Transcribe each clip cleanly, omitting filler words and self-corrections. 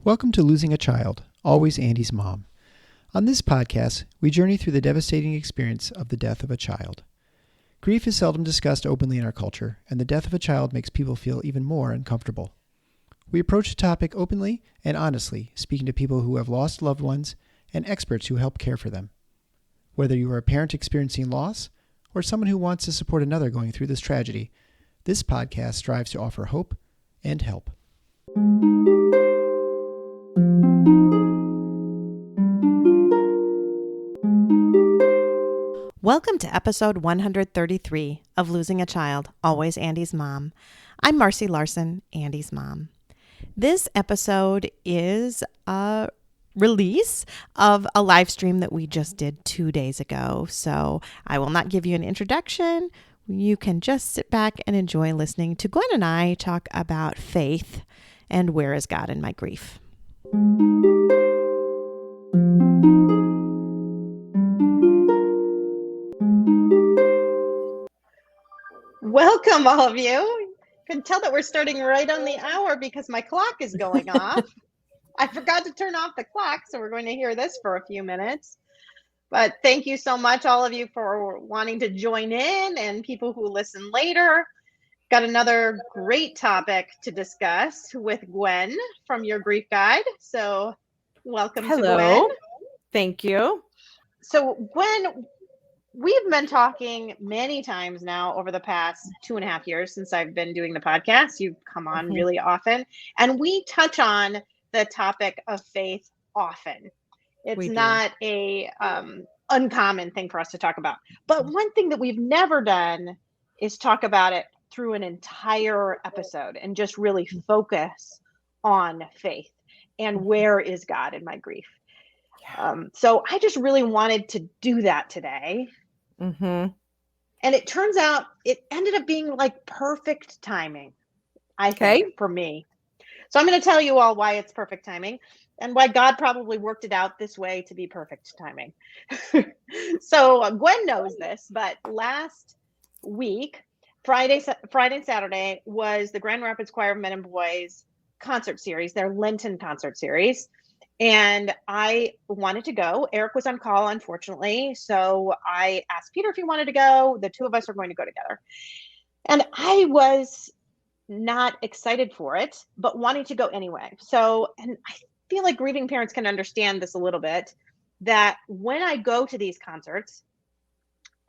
Welcome to Losing a Child, Always Andy's Mom. On this podcast, we journey through the devastating experience of the death of a child. Grief is seldom discussed openly in our culture, and the death of a child makes people feel even more uncomfortable. We approach the topic openly and honestly, speaking to people who have lost loved ones and experts who help care for them. Whether you are a parent experiencing loss or someone who wants to support another going through this tragedy, this podcast strives to offer hope and help. Welcome to episode 133 of Losing a Child, Always Andy's Mom. I'm Marcy Larson, Andy's mom. This episode is a release of a live stream that we just did 2 days ago. So I will not give you an introduction. You can just sit back and enjoy listening to Gwen and I talk about faith and where is God in my grief. Welcome, all of you. You can tell that we're starting right on the hour because my clock is going off. I forgot to turn off the clock, so we're going to hear this for a few minutes. But thank you so much, all of you, for wanting to join in and people who listen later. Got another great topic to discuss with Gwen from your Grief Guide. So welcome to Gwen. Thank you. So Gwen, we've been talking many times now over the past 2.5 years since I've been doing the podcast. You've come on really often, and we touch on the topic of faith often. It's not a uncommon thing for us to talk about. But one thing that we've never done is talk about it through an entire episode and just really focus on faith and where is God in my grief. So I just really wanted to do that today. And it turns out it ended up being like perfect timing, I think, for me. So I'm going to tell you all why it's perfect timing and why God probably worked it out this way to be perfect timing. So Gwen knows this, but last week, Friday and Saturday was the Grand Rapids Choir of Men and Boys concert series, their Lenten concert series. And I wanted to go. Eric was on call, unfortunately. So I asked Peter if he wanted to go. The two of us are going to go together. And I was not excited for it, but wanting to go anyway. So, and I feel like grieving parents can understand this a little bit, that when I go to these concerts,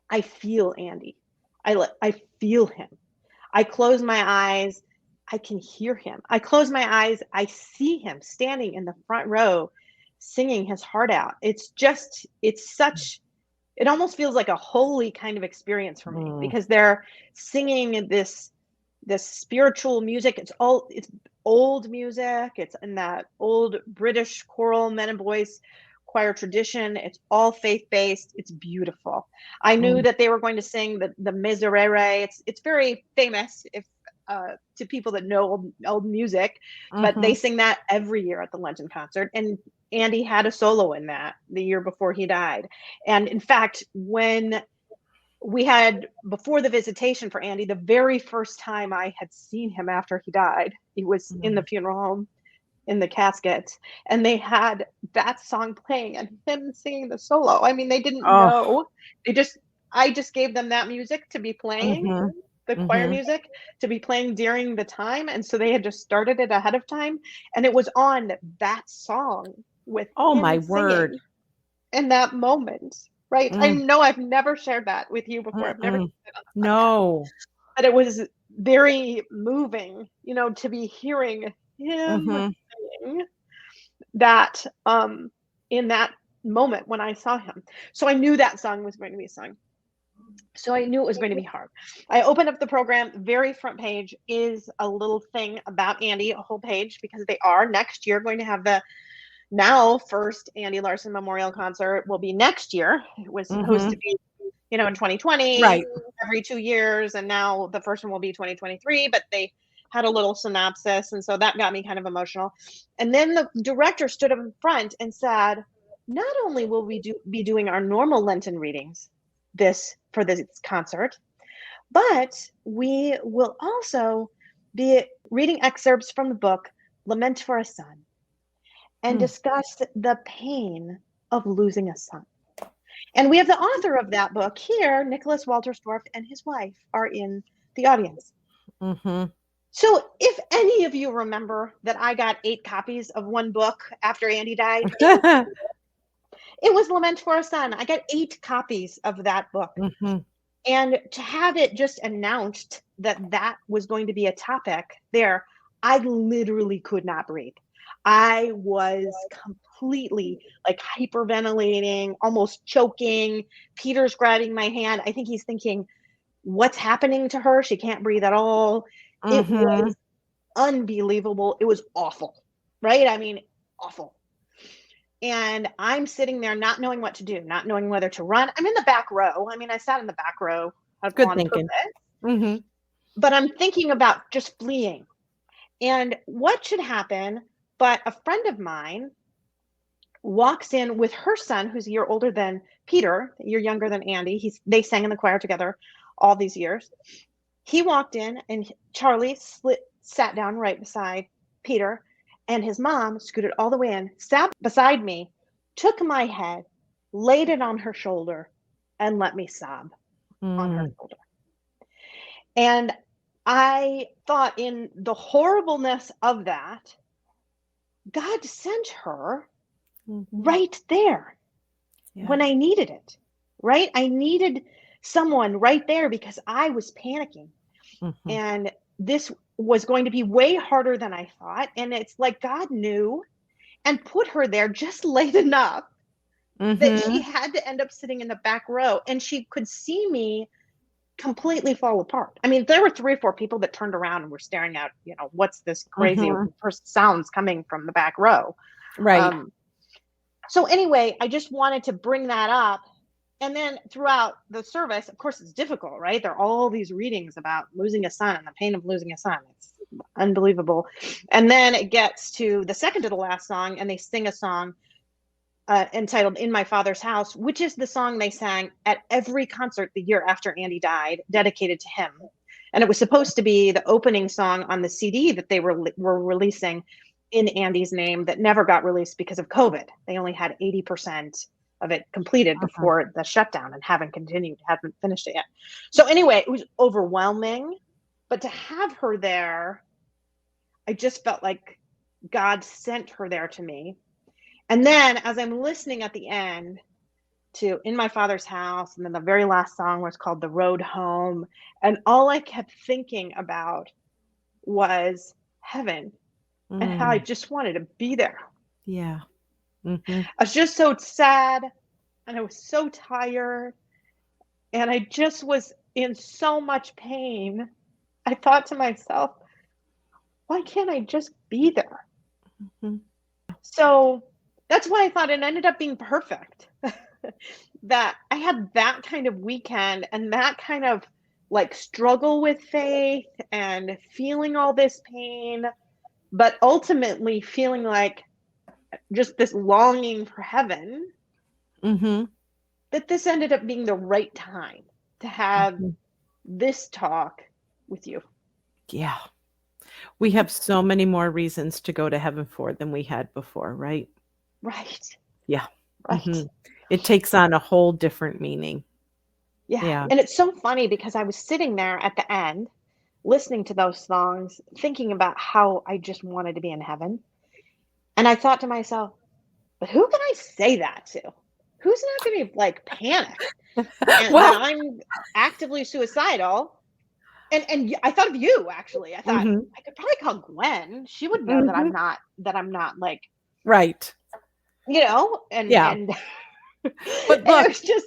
I feel Andy. I feel him. I close my eyes. I can hear him. I close my eyes. I see him standing in the front row, singing his heart out. It almost feels like a holy kind of experience for me because they're singing this spiritual music. It's old music. It's in that old British choral Men and Boys choir tradition. It's all faith-based. It's beautiful. I knew that they were going to sing the Miserere. It's very famous to people that know old music, but they sing that every year at the Lenten concert. And Andy had a solo in that the year before he died. And in fact, when we had, before the visitation for Andy, the very first time I had seen him after he died, he was in the funeral home in the casket, and they had that song playing and him singing the solo. I mean, they didn't know. I just gave them that music to be playing. The choir music to be playing during the time, and so they had just started it ahead of time, and it was on that song with my word in that moment, right? I know I've never shared that with you before. I've never but it was very moving, to be hearing him sing that in that moment when I saw him. So I knew that song was going to be a song. So I knew it was going to be hard. I opened up the program. Very front page is a little thing about Andy, a whole page, because they are next year going to have the now first Andy Larson Memorial Concert will be next year. It was supposed to be, in 2020, every 2 years. And now the first one will be 2023, but they had a little synopsis. And so that got me kind of emotional. And then the director stood up in front and said, not only will we be doing our normal Lenten readings for this concert, but we will also be reading excerpts from the book Lament for a Son. and discuss the pain of losing a son. And we have the author of that book here, Nicholas Walterstorff, and his wife are in the audience. Mm-hmm. So if any of you remember that I got 8 copies of one book after Andy died, it was Lament for a Son. I got 8 copies of that book. Mm-hmm. And to have it just announced that that was going to be a topic there, I literally could not breathe. I was completely like hyperventilating, almost choking. Peter's grabbing my hand. I think he's thinking, what's happening to her? She can't breathe at all. It was unbelievable. It was awful, right? I mean, awful. And I'm sitting there not knowing what to do, not knowing whether to run. I'm in the back row. I mean, I sat in the back row Good on thinking. purpose. But I'm thinking about just fleeing. And what should happen? But a friend of mine walks in with her son, who's a year older than Peter, a year younger than Andy. They sang in the choir together all these years. He walked in, and Charlie sat down right beside Peter, and his mom scooted all the way in, sat beside me, took my head, laid it on her shoulder, and let me sob on her shoulder. And I thought, in the horribleness of that, God sent her right there when I needed it, right? I needed someone right there because I was panicking. And this was going to be way harder than I thought. And it's like God knew and put her there just late enough that she had to end up sitting in the back row, and she could see me completely fall apart. I mean, there were 3 or 4 people that turned around and were staring at, what's this crazy sounds coming from the back row. Right. So anyway, I just wanted to bring that up. And then throughout the service, of course, it's difficult, right? There are all these readings about losing a son and the pain of losing a son. It's unbelievable. And then it gets to the second to the last song, and they sing a song entitled In My Father's House, which is the song they sang at every concert the year after Andy died, dedicated to him. And it was supposed to be the opening song on the CD that they were releasing in Andy's name that never got released because of COVID. They only had 80% of it completed before the shutdown and haven't finished it yet. So anyway, it was overwhelming, but to have her there, I just felt like God sent her there to me. And then as I'm listening at the end to In My Father's House, and then the very last song was called The Road Home, and all I kept thinking about was heaven and how I just wanted to be there. Yeah. I was just so sad, and I was so tired, and I just was in so much pain. I thought to myself, why can't I just be there? So that's why I thought it ended up being perfect. That I had that kind of weekend and that kind of like struggle with faith and feeling all this pain, but ultimately feeling like just this longing for heaven, that this ended up being the right time to have this talk with you. Yeah. We have so many more reasons to go to heaven for than we had before, right? Right. Yeah. Right. It takes on a whole different meaning. Yeah. And it's so funny because I was sitting there at the end, listening to those songs, thinking about how I just wanted to be in heaven. And I thought to myself, but who can I say that to? Who's not going to like panic? And that I'm actively suicidal. And I thought of you, actually. I thought I could probably call Gwen. She would know that I'm not like, right. And but look, it's just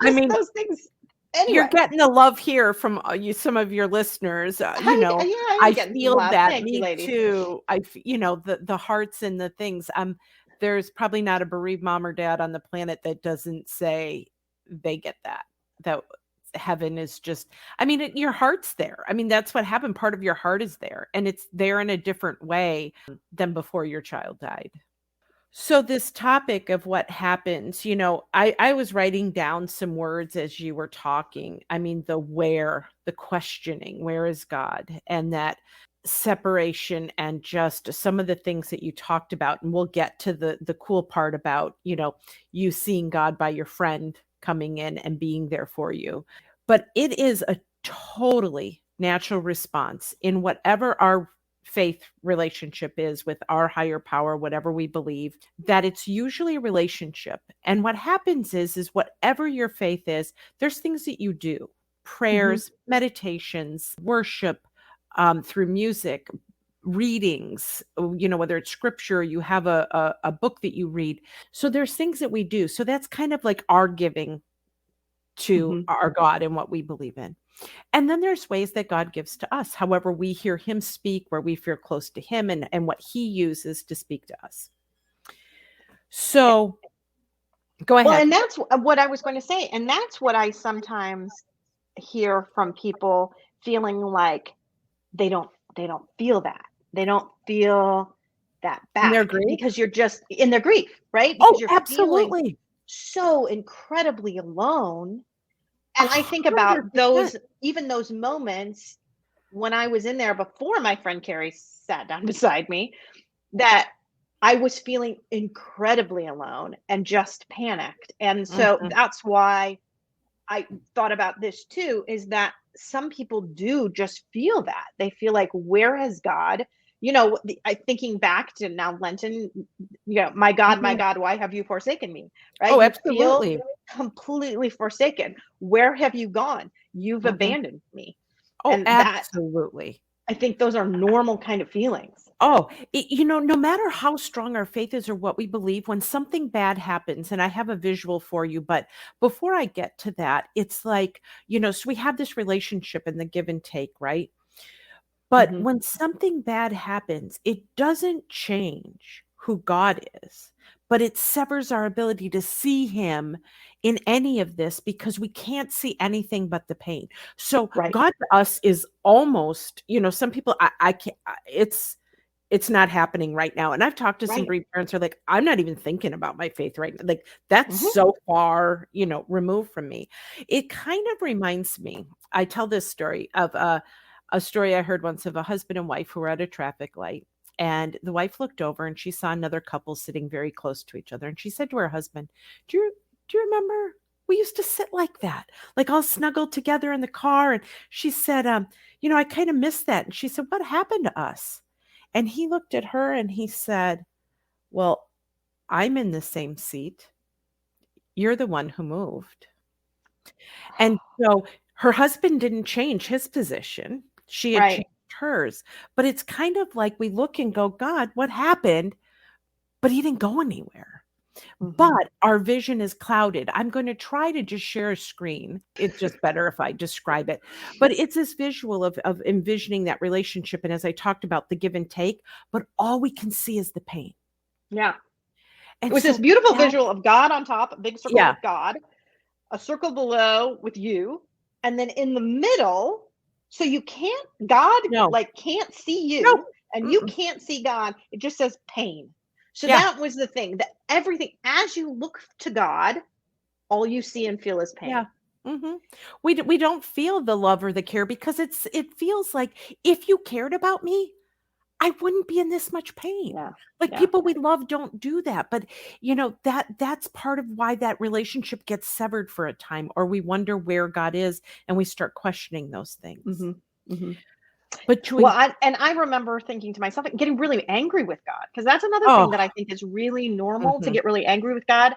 those things. Anyway. You're getting the love here from some of your listeners. I feel that. Thank me you, too. The hearts and the things. There's probably not a bereaved mom or dad on the planet that doesn't say they get that heaven is just, your heart's there. That's what happened. Part of your heart is there, and it's there in a different way than before your child died. So this topic of what happens, I was writing down some words as you were talking. The where, the questioning, where is God? And that separation and just some of the things that you talked about. And we'll get to the cool part about, you seeing God by your friend coming in and being there for you. But it is a totally natural response in whatever our faith relationship is with our higher power, whatever we believe, that it's usually a relationship. And what happens is whatever your faith is, there's things that you do, prayers, meditations, worship, through music, readings, whether it's scripture, you have a book that you read. So there's things that we do. So that's kind of like our giving to our God and what we believe in. And then there's ways that God gives to us, however we hear him speak, where we feel close to him and what he uses to speak to us. So go ahead. Well, and that's what I was going to say. And that's what I sometimes hear from people feeling like they don't feel that. They don't feel that back. In their grief? Because you're just in their grief, right? Because you're absolutely. Feeling so incredibly alone. And I think about those moments when I was in there before my friend Carrie sat down beside me, that I was feeling incredibly alone and just panicked. And so that's why I thought about this too, is that some people do just feel that. They feel like, where has God? Thinking back to now Lenten, my God, why have you forsaken me? Right? Oh, absolutely. You feel completely forsaken. Where have you gone? You've abandoned me. Oh, and absolutely. I think those are normal kind of feelings. Oh, no matter how strong our faith is or what we believe, when something bad happens, and I have a visual for you, but before I get to that, it's like, so we have this relationship and the give and take, right? But when something bad happens, it doesn't change who God is, but it severs our ability to see him in any of this because we can't see anything but the pain. So God to us is almost, some people, I can't, it's not happening right now. And I've talked to some grief parents who are like, I'm not even thinking about my faith right now. Like that's so far, removed from me. It kind of reminds me, I tell this story of a story I heard once of a husband and wife who were at a traffic light, and the wife looked over and she saw another couple sitting very close to each other. And she said to her husband, do you remember we used to sit like that, like all snuggled together in the car? And she said, I kind of miss that. And she said, what happened to us? And he looked at her and he said, well, I'm in the same seat. You're the one who moved. And so her husband didn't change his position. She had changed hers. But it's kind of like we look and go, God, what happened? But he didn't go anywhere. But our vision is clouded. I'm going to try to just share a screen. It's just better if I describe it. But it's this visual of envisioning that relationship. And as I talked about the give and take, but all we can see is the pain. Yeah. And it was this beautiful visual of God on top, a big circle with God, a circle below with you, and then in the middle, so you can't, God can't see you, and you can't see God. It just says pain. So that was the thing, that everything, as you look to God, all you see and feel is pain. Yeah. We don't feel the love or the care because it feels like if you cared about me, I wouldn't be in this much pain. People we love don't do that. But that's part of why that relationship gets severed for a time, or we wonder where God is and we start questioning those things. But I remember thinking to myself, getting really angry with God, because that's another thing that I think is really normal, to get really angry with God.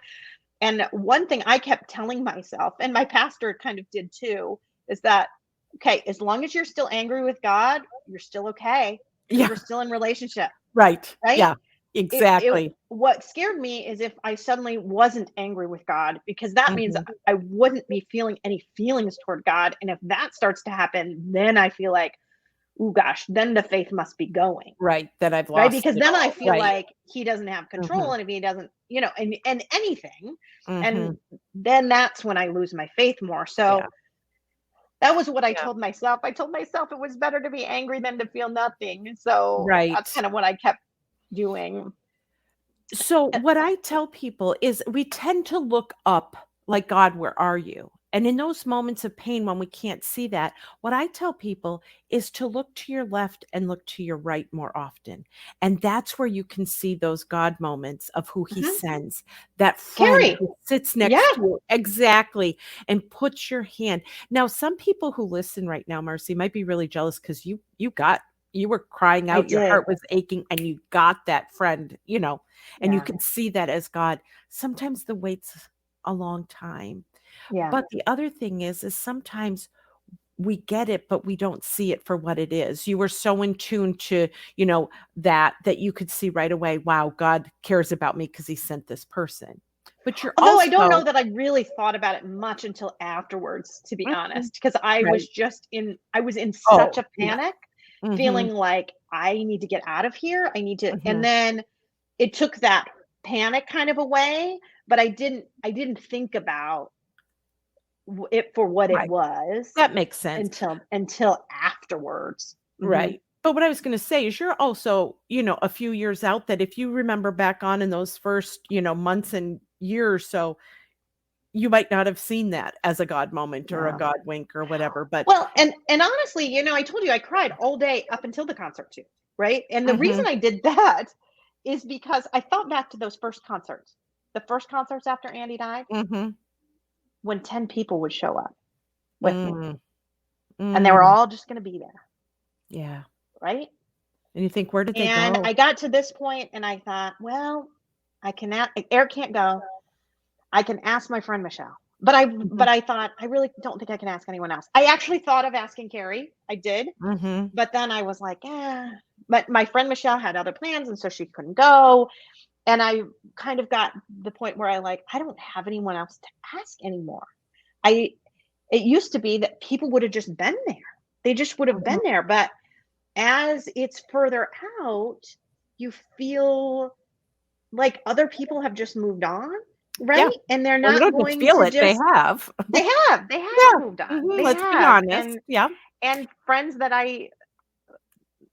And one thing I kept telling myself, and my pastor kind of did too, is that, okay, as long as you're still angry with God, you're still okay. You're still in relationship. Right. Yeah, exactly. What scared me is if I suddenly wasn't angry with God, because that means I wouldn't be feeling any feelings toward God. And if that starts to happen, then I feel like, oh gosh, then the faith must be going. Right. That I've lost. Right. Because then I feel like he doesn't have control. And if he doesn't, and anything, and then that's when I lose my faith more. So that was what I told myself. I told myself it was better to be angry than to feel nothing. So that's kind of what I kept doing. So what I tell people is we tend to look up like, God, where are you? And in those moments of pain, when we can't see that, what I tell people is to look to your left and look to your right more often. And that's where you can see those God moments of who he sends. That friend Carrie. who sits next to you. Exactly. And puts your hand. Now, some people who listen right now, Marcy, might be really jealous because you were crying out, your heart was aching, and you got that friend, and you can see that as God. Sometimes the wait's a long time. Yeah. But the other thing is sometimes we get it, but we don't see it for what it is. You were so in tune to, that you could see right away, wow, God cares about me because he sent this person. But you're Although I don't know that I really thought about it much until afterwards, to be honest, because I was I was in such a panic, feeling like I need to get out of here. I need to, and then it took that panic kind of away, but I didn't think about it for what it was. That makes sense. Until afterwards. Right. But what I was going to say is you're also, a few years out, that if you remember back on in those first, months and year or so, you might not have seen that as a God moment or a God wink or whatever. But and honestly, I told you I cried all day up until the concert too. Right. And the reason I did that is because I thought back to those first concerts, the first concerts after Andy died. When 10 people would show up with me and they were all just going to be there. Yeah. Right. And you think, where did they go? And I got to this point and I thought, well, Eric can't go. I can ask my friend Michelle, but I thought, I really don't think I can ask anyone else. I actually thought of asking Carrie. I did. But then I was like, but my friend Michelle had other plans and so she couldn't go. And I kind of got the point where I don't have anyone else to ask anymore. It used to be that people would have just been there. They just would have been there. But as it's further out, you feel like other people have just moved on, right? Yeah. And they're not going feel to it. They have moved on. Let's be honest. And friends that I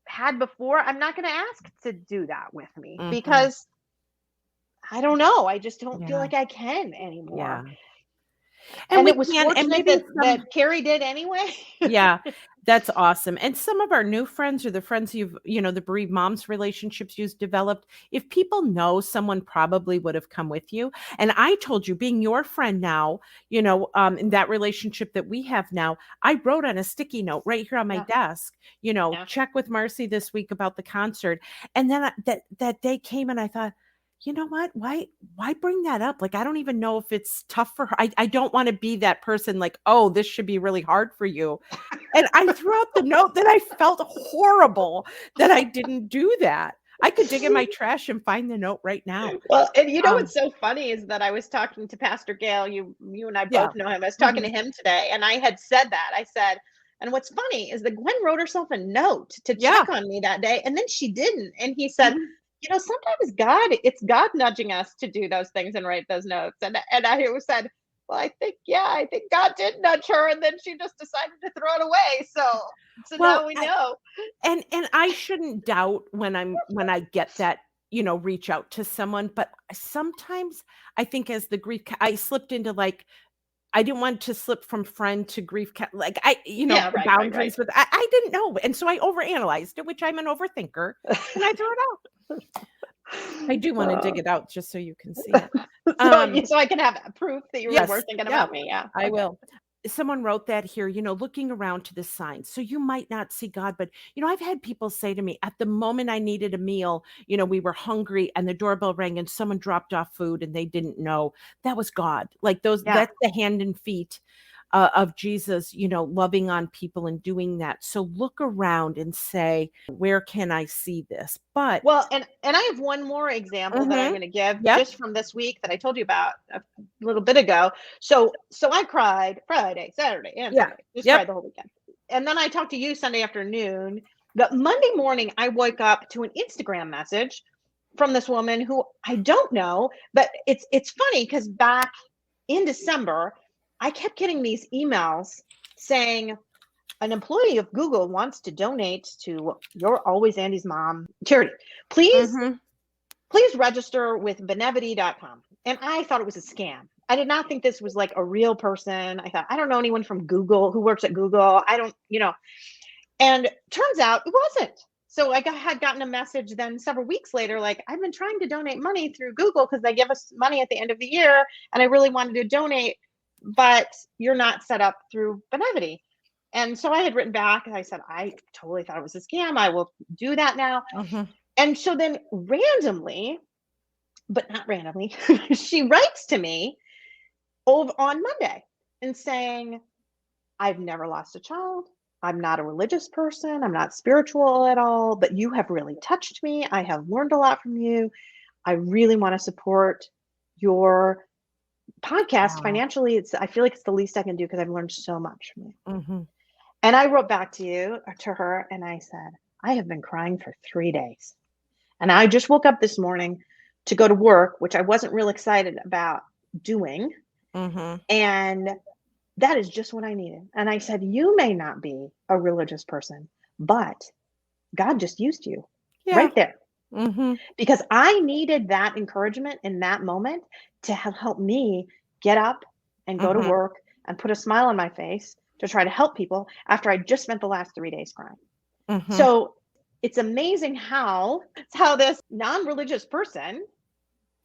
had before, I'm not going to ask to do that with me because I don't know. I just don't feel like I can anymore. Yeah. And it was fortunate that Carrie did anyway. Yeah, that's awesome. And some of our new friends or the friends the bereaved moms relationships you've developed, if people know, someone probably would have come with you. And I told you, being your friend now, in that relationship that we have now, I wrote on a sticky note right here on my desk, check with Marcy this week about the concert. And then that day came and I thought, you know what? Why bring that up? Like, I don't even know if it's tough for her. I don't want to be that person like, oh, this should be really hard for you. And I threw out the note that I felt horrible that I didn't do that. I could dig in my trash and find the note right now. Well, and what's so funny is that I was talking to Pastor Gail. You and I both know him. I was talking to him today, and I had said that. I said, and what's funny is that Gwen wrote herself a note to check on me that day, and then she didn't. And he said, sometimes it's God nudging us to do those things and write those notes. And I said, well, I think God did nudge her, and then she just decided to throw it away. So now we know. And I shouldn't doubt when I get that, reach out to someone, but sometimes I think as the grief, I slipped into I didn't want to slip from friend to grief, boundaries with, I didn't know. And so I overanalyzed it, which I'm an overthinker, and I threw it out. I do want to dig it out just so you can see it. So I can have proof that you were thinking about me. Yeah, I will. Someone wrote that here, looking around to the signs. So you might not see God, but, I've had people say to me, at the moment I needed a meal, we were hungry and the doorbell rang and someone dropped off food and they didn't know. That was God. That's the hand and feet of Jesus, loving on people and doing that. So look around and say, where can I see this? But and I have one more example that I'm going to give just from this week that I told you about a little bit ago. So I cried Friday, Saturday, and Sunday. Just cried the whole weekend. And then I talked to you Sunday afternoon. But Monday morning, I woke up to an Instagram message from this woman who I don't know, but it's funny because back in December, I kept getting these emails saying an employee of Google wants to donate to Your Always Andy's Mom charity. Please register with benevity.com. And I thought it was a scam. I did not think this was like a real person. I thought, I don't know anyone from Google who works at Google. I don't, and turns out it wasn't. So I had gotten a message then several weeks later, like, I've been trying to donate money through Google because they give us money at the end of the year. And I really wanted to donate, but you're not set up through Benevity. And so I had written back and I said, I totally thought it was a scam. I will do that now. And so then randomly, but not randomly, she writes to me on Monday and saying, I've never lost a child. I'm not a religious person. I'm not spiritual at all, but you have really touched me. I have learned a lot from you. I really want to support your podcast financially. I feel like it's the least I can do because I've learned so much from you. And I wrote back to her, and I said, I have been crying for 3 days. And I just woke up this morning to go to work, which I wasn't real excited about doing. And that is just what I needed. And I said, you may not be a religious person, but God just used you right there. Because I needed that encouragement in that moment to help me get up and go to work and put a smile on my face to try to help people after I just spent the last 3 days crying. So it's amazing how this non-religious person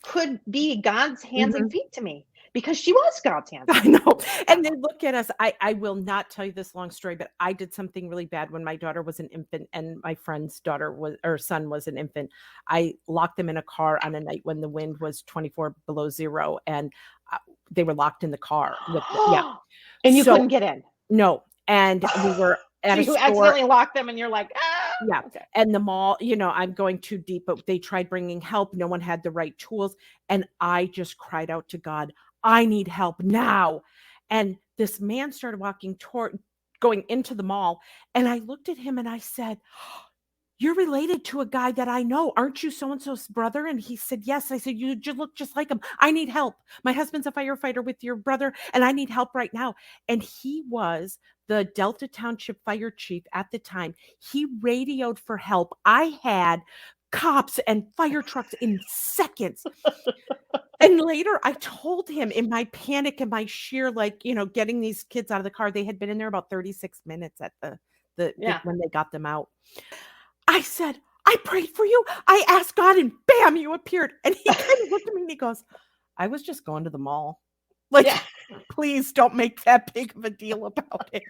could be God's hands and feet to me, because she was God's hands. I know. And they look at us. I will not tell you this long story, but I did something really bad when my daughter was an infant and my friend's son was an infant. I locked them in a car on a night when the wind was 24 below zero, and they were locked in the car. And you couldn't get in. No. And we were at so a store. You accidentally locked them and you're like, ah. Yeah. Okay. And the mall, I'm going too deep, but they tried bringing help. No one had the right tools. And I just cried out to God, I need help now. And this man started going into the mall. And I looked at him and I said, you're related to a guy that I know. Aren't you so-and-so's brother? And he said, yes. I said, you look just like him. I need help. My husband's a firefighter with your brother, and I need help right now. And he was the Delta Township fire chief at the time. He radioed for help. I had cops and fire trucks in seconds. And later I told him in my panic and my sheer, getting these kids out of the car, they had been in there about 36 minutes at when they got them out. I said, I prayed for you. I asked God and bam, you appeared. And he kind of looked at me and he goes, I was just going to the mall. Please don't make that big of a deal about it.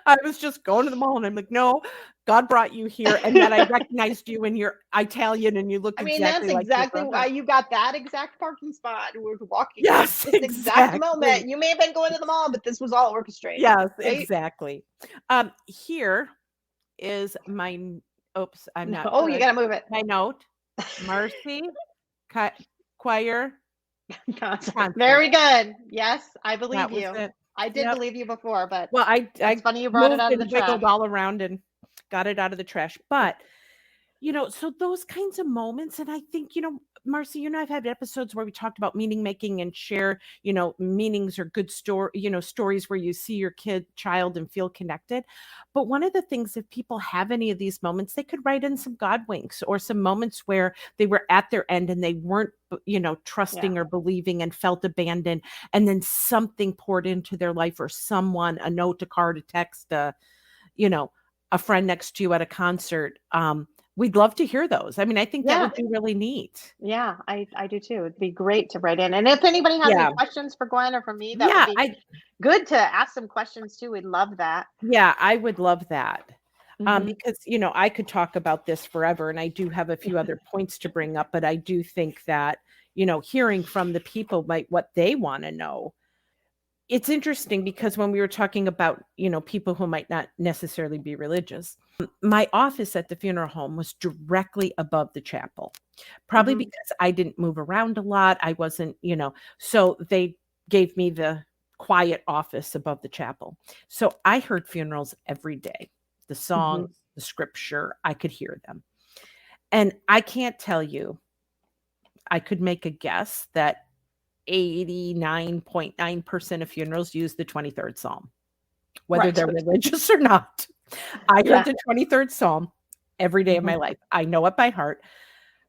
I was just going to the mall. And I'm like, no, God brought you here. And then I recognized you and you're Italian and you look that's exactly why you got that exact parking spot. We were walking. Yes, this exact moment. You may have been going to the mall, but this was all orchestrated. Yes, right? Exactly. Here is my I'm not. Oh, you gotta move it. My note. Marcy, choir. Concert. Very good. Yes, I believe you. It. I did believe you before, but it's funny you brought it out of the trash. Wiggled all around and got it out of the trash. But so those kinds of moments, and I think Marcy, I've had episodes where we talked about meaning making and share, meanings or good stories where you see your child and feel connected. But one of the things, if people have any of these moments, they could write in some God winks or some moments where they were at their end and they weren't, trusting or believing and felt abandoned. And then something poured into their life, or someone, a note, a card, a text, a friend next to you at a concert. We'd love to hear those. I mean, I think that would be really neat. Yeah, I do too. It'd be great to write in. And if anybody has any questions for Gwen or for me, that would be good to ask some questions too. We'd love that. Yeah, I would love that. Because, I could talk about this forever, and I do have a few other points to bring up, but I do think that, hearing from the people what they want to know. It's interesting because when we were talking about, people who might not necessarily be religious, my office at the funeral home was directly above the chapel, probably because I didn't move around a lot. I wasn't, so they gave me the quiet office above the chapel. So I heard funerals every day, the songs, the scripture, I could hear them. And I can't tell you, I could make a guess that 89.9% of funerals use the 23rd Psalm, whether they're religious or not. I heard the 23rd Psalm every day of my life. I know it by heart.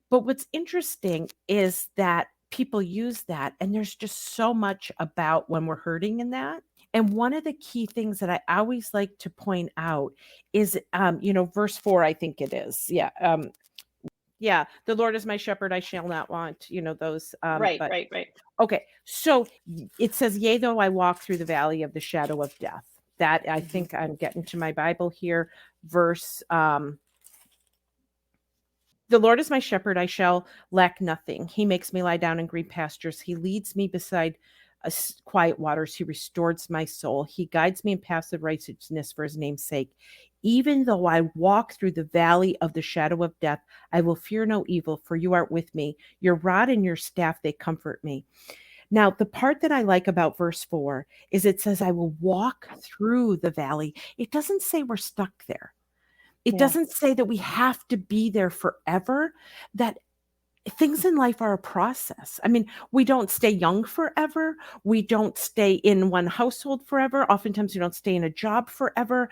But what's interesting is that people use that. And there's just so much about when we're hurting in that. And one of the key things that I always like to point out is, verse 4, I think it is. Yeah. Yeah. The Lord is my shepherd. I shall not want, those. Right. But Right. okay. So it says, yea, though I walk through the valley of the shadow of death. That I think I'm getting to my Bible here. Verse, the Lord is my shepherd, I shall lack nothing. He makes me lie down in green pastures. He leads me beside quiet waters. He restores my soul. He guides me in paths of righteousness for his name's sake. Even though I walk through the valley of the shadow of death, I will fear no evil, for you are with me. Your rod and your staff, they comfort me. Now, the part that I like about verse 4 is it says, I will walk through the valley. It doesn't say we're stuck there. It doesn't say that we have to be there forever, that things in life are a process. I mean, we don't stay young forever. We don't stay in one household forever. Oftentimes we don't stay in a job forever.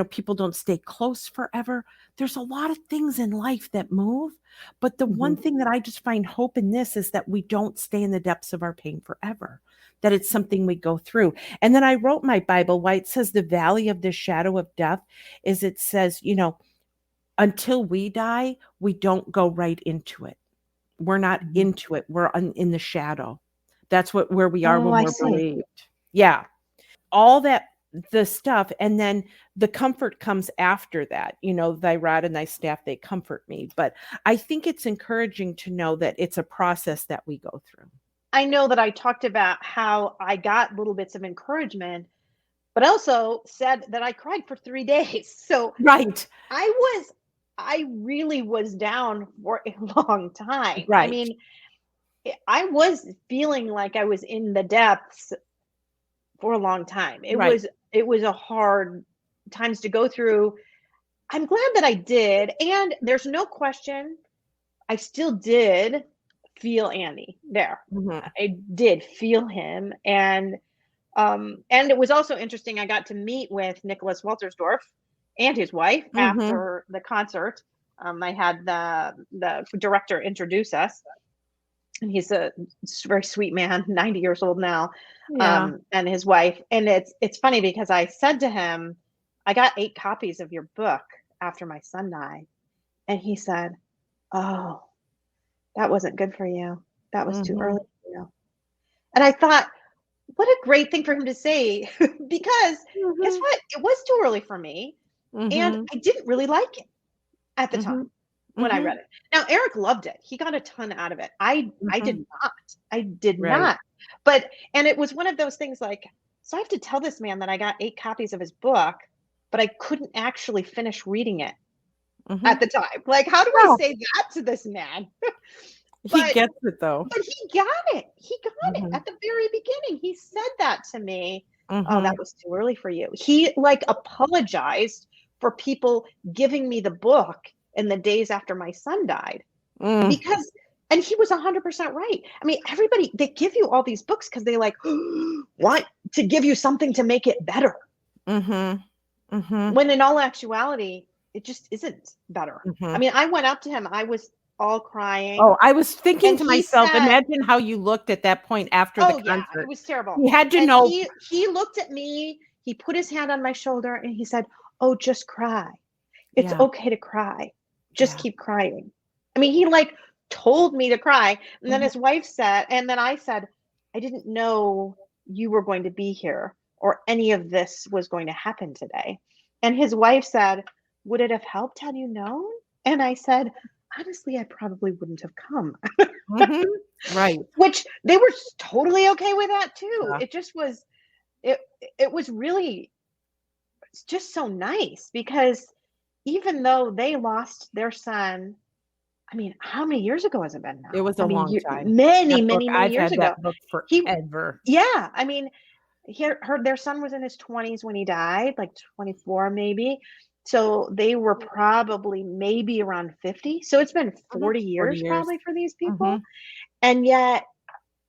People don't stay close forever. There's a lot of things in life that move. But the one thing that I just find hope in this is that we don't stay in the depths of our pain forever, that it's something we go through. And then I wrote my Bible, why it says the valley of the shadow of death is it says, until we die, we don't go right into it. We're not into it. We're in the shadow. That's where we are when we're bereaved. Yeah. All that, the stuff. And then the comfort comes after that. Thy rod and thy staff, they comfort me. But I think it's encouraging to know that it's a process that we go through. I know that I talked about how I got little bits of encouragement, but also said that I cried for 3 days. So right. I really was down for a long time. Right. I mean, I was feeling like I was in the depths for a long time. It was a hard times to go through. I'm glad that I did. And there's no question, I still did feel Andy there. I did feel him. And it was also interesting. I got to meet with Nicholas Waltersdorf and his wife after the concert. I had the director introduce us, and he's a very sweet man, 90 years old now, and his wife. And it's funny because I said to him, I got 8 copies of your book after my son died. And he said, oh, that wasn't good for you. That was too early for you. And I thought, what a great thing for him to say, because guess what? It was too early for me. And I didn't really like it at the time when I read it. Now, Eric loved it. He got a ton out of it. I did not. I did not. And it was one of those things like, so I have to tell this man that I got 8 copies of his book, but I couldn't actually finish reading it at the time. Like, how do I say that to this man? He gets it though. But he got it. He got it at the very beginning. He said that to me. Oh, that was too early for you. He apologized for people giving me the book in the days after my son died, because, and he was 100% right. I mean, everybody, they give you all these books because they want to give you something to make it better. When in all actuality, it just isn't better. I mean, I went up to him. I was all crying. Oh, I was thinking to myself, imagine how you looked at that point after the concert. Yeah, it was terrible. He had to know. He looked at me, he put his hand on my shoulder and he said, oh, just cry. It's okay to cry. Just keep crying. I mean, he told me to cry. And then his wife said, and then I said, I didn't know you were going to be here or any of this was going to happen today. And his wife said, would it have helped had you known? And I said, honestly, I probably wouldn't have come. Right. Which they were totally okay with that too. It just was, it was really just so nice, because even though they lost their son, I mean, how many years ago has it been now? It was a long time. Many years ago. That book forever. I mean, their son was in his 20s when he died, 24 maybe. So they were probably maybe around 50. So it's been 40 years probably for these people. And yet,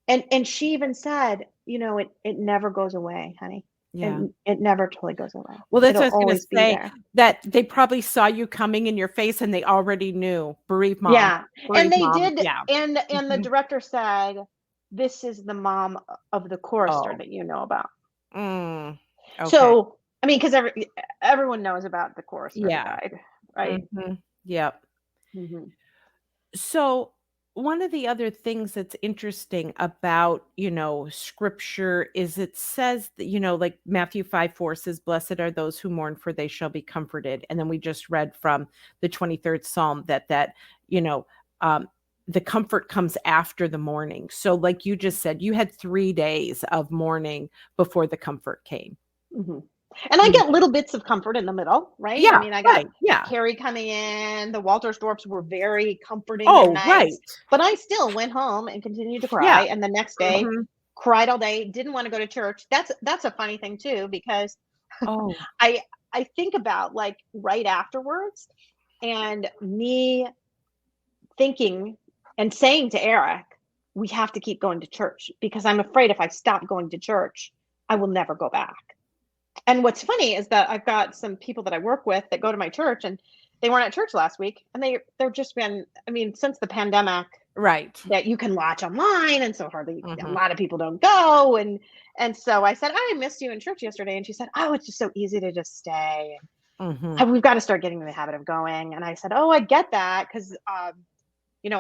and she even said, it never goes away, honey. Yeah. It never totally goes away. Well, that's It'll what I was going always to be say, there. that they probably saw you coming in your face and they already knew. Bereaved mom. Yeah. And Bereaved they mom. did. Yeah. And the Mhm. director said, this is the mom of the chorister Oh. that you know about. Mm. Okay. So, I mean, because everyone knows about the chorister who Yeah. died, right? Mhm. Yep. hmm So one of the other things that's interesting about, scripture is it says that, like Matthew 5:4 says, blessed are those who mourn, for they shall be comforted. And then we just read from the 23rd Psalm that, you know, um, the comfort comes after the mourning. So like you just said, you had 3 days of mourning before the comfort came. hmm And I You get know? little bits of comfort in the middle, right? I Yeah, mean, I got right. Yeah. Carrie coming in, the Waltersdorps were very comforting and Oh, right. nice, but I still went home and continued to Yeah. cry. And the next day, Mhm. cried all day, didn't want to go to church. That's a funny thing too, because Oh, I I think about like right afterwards and me thinking and saying to Eric, we have to keep going to church because I'm afraid if I stop going to church, I will never go back. And what's funny is that I've got some people that I work with that go to my church and they weren't at church last week and they're just been, I mean, since the pandemic right. that you can watch online and so hardly a Mhm. lot of people don't go. And so I said, I missed you in church yesterday. And she said, oh, it's just so easy to just stay. Mhm. We've got to start getting in the habit of going. And I said, oh, I get that. Because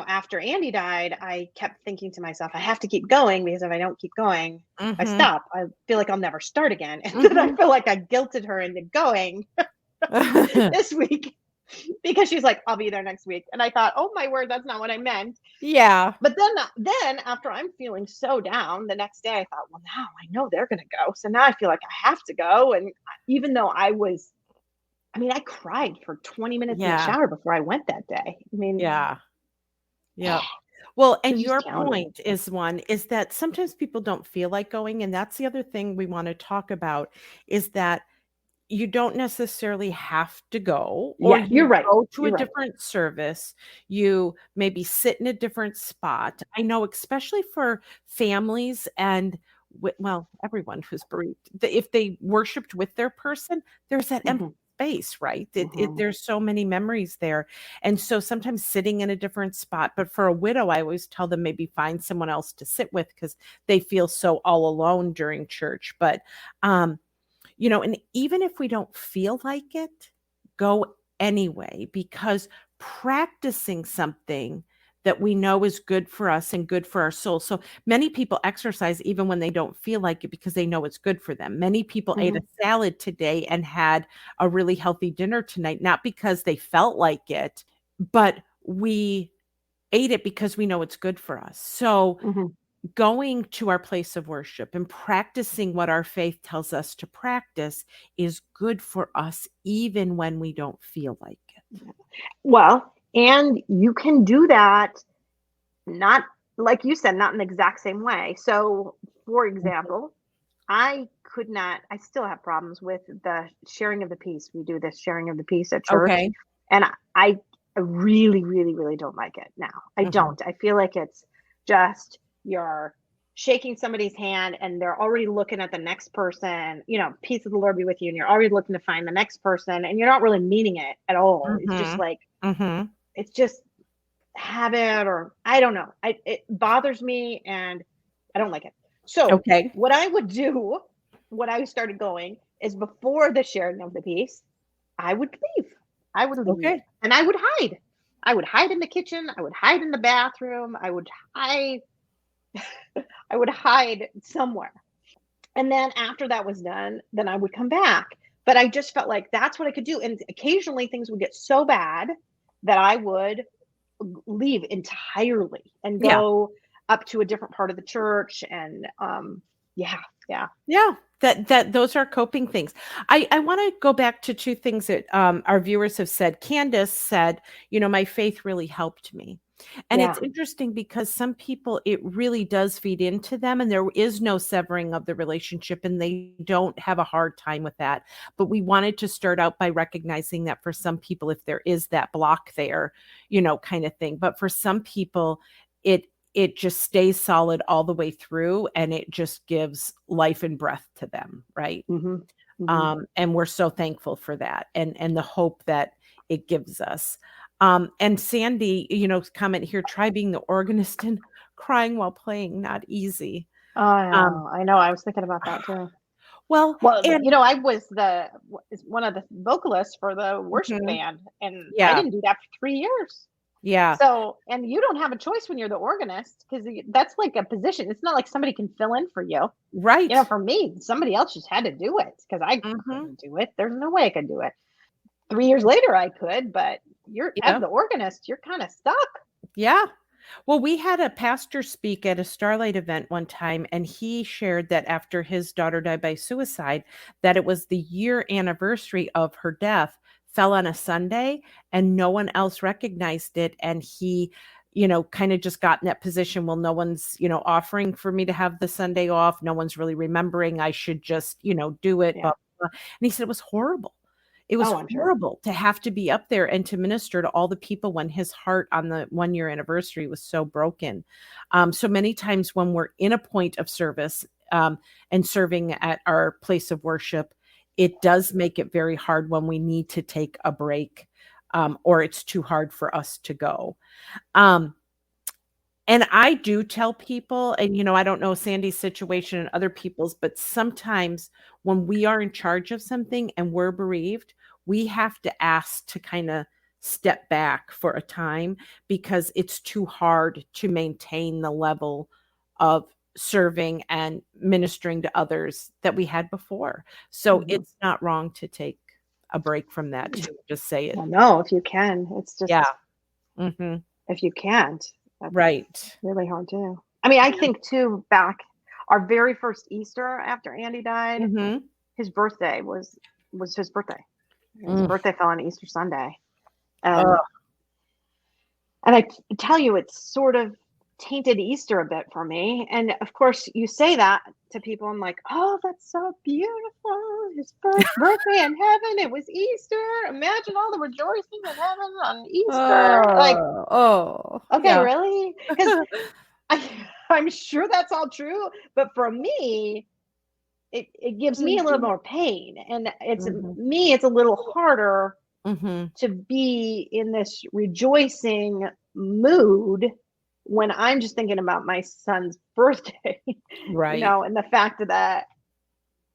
after Andy died, I kept thinking to myself, I have to keep going because if I don't keep going, if I Mhm. stop, I feel like I'll never start again. And then I Mhm. feel like I guilted her into going this week because she's like, I'll be there next week. And I thought, oh my word, that's not what I meant. Yeah. But then after I'm feeling so down the next day, I thought, well, now I know they're going to go. So now I feel like I have to go. And even though I cried for 20 minutes in the Yeah. shower before I went that day. I mean, Yeah. Yep. Well, it and was just your challenging. point is that sometimes people don't feel like going, and that's the other thing we want to talk about is that you don't necessarily have to go, or Yeah, you're you right. go to a You're right. different service, you maybe sit in a different spot. I know, especially for families and well, everyone who's bereaved, if they worshiped with their person, there's that empty Mhm, space, right? mhm, There's so many memories there. And so sometimes sitting in a different spot, but for a widow, I always tell them maybe find someone else to sit with because they feel so all alone during church. But and even if we don't feel like it, go anyway, because practicing something that we know is good for us and good for our soul. So many people exercise even when they don't feel like it because they know it's good for them. Many people ate a mhm, salad today and had a really healthy dinner tonight, not because they felt like it, but we ate it because we know it's good for us. So mhm. going to our place of worship and practicing what our faith tells us to practice is good for us even when we don't feel like it. Well, and you can do that not like you said, not in the exact same way. So, for example, I still have problems with the sharing of the peace. We do this sharing of the peace at church. Okay. And I really, really, really don't like it now. I Mhm. don't. I feel like it's just you're shaking somebody's hand and they're already looking at the next person, peace of the Lord be with you. And you're already looking to find the next person and you're not really meaning it at all. It's just Mhm. like, Mhm. it's just habit or I don't know. It bothers me and I don't like it. So Okay. what I would do, what I started going is before the sharing of the piece, I would leave. I would leave Okay. and I would hide. I would hide in the kitchen. I would hide in the bathroom. Hide. I would hide somewhere. And then after that was done, then I would come back. But I just felt like that's what I could do. And occasionally things would get so bad that I would leave entirely and Yeah. go up to a different part of the church and yeah. Yeah. That those are coping things. I want to go back to two things that our viewers have said. Candace said, my faith really helped me. And Yeah. it's interesting because some people, it really does feed into them and there is no severing of the relationship and they don't have a hard time with that. But we wanted to start out by recognizing that for some people, if there is that block there, kind of thing. But for some people, it just stays solid all the way through, and it just gives life and breath to them, right? And we're so thankful for that, and the hope that it gives us. And Sandy, comment here, try being the organist and crying while playing, not easy. I know. I was thinking about that too. Well, and I was one of the vocalists for the worship band, and I didn't do that for 3 years. Yeah. So, and you don't have a choice when you're the organist, because that's like a position. It's not like somebody can fill in for you. Right. For me, somebody else just had to do it, because I couldn't do it. There's no way I could do it. 3 years later, I could, but as the organist, you're kind of stuck. Yeah. Well, we had a pastor speak at a Starlight event one time, and he shared that after his daughter died by suicide, that it was the year anniversary of her death fell on a Sunday, and no one else recognized it. And he, kind of just got in that position. Well, no one's, offering for me to have the Sunday off. No one's really remembering. I should just, do it. Yeah. Blah, blah. And he said it was horrible. It was horrible to have to be up there and to minister to all the people when his heart on the 1 year anniversary was so broken. So many times when we're in a point of service and serving at our place of worship, it does make it very hard when we need to take a break, or it's too hard for us to go. And I do tell people, and, I don't know Sandy's situation and other people's, but sometimes when we are in charge of something and we're bereaved, we have to ask to kind of step back for a time, because it's too hard to maintain the level of serving and ministering to others that we had before. So it's not wrong to take a break from that, to just say it. Well, no, if you can. It's just, if you can't. That's right. really hard too. I mean, I think too, back our very first Easter after Andy died, his birthday was his birthday. His birthday fell on Easter Sunday. And I tell you, it's sort of tainted Easter a bit for me. And of course, you say that to people, I'm like, oh, that's so beautiful. His first birthday in heaven. It was Easter. Imagine all the rejoicing in heaven on Easter. Okay, really? Because I'm sure that's all true. But for me, it gives me a little more pain. And it's it's a little harder to be in this rejoicing mood when I'm just thinking about my son's birthday, right? And the fact that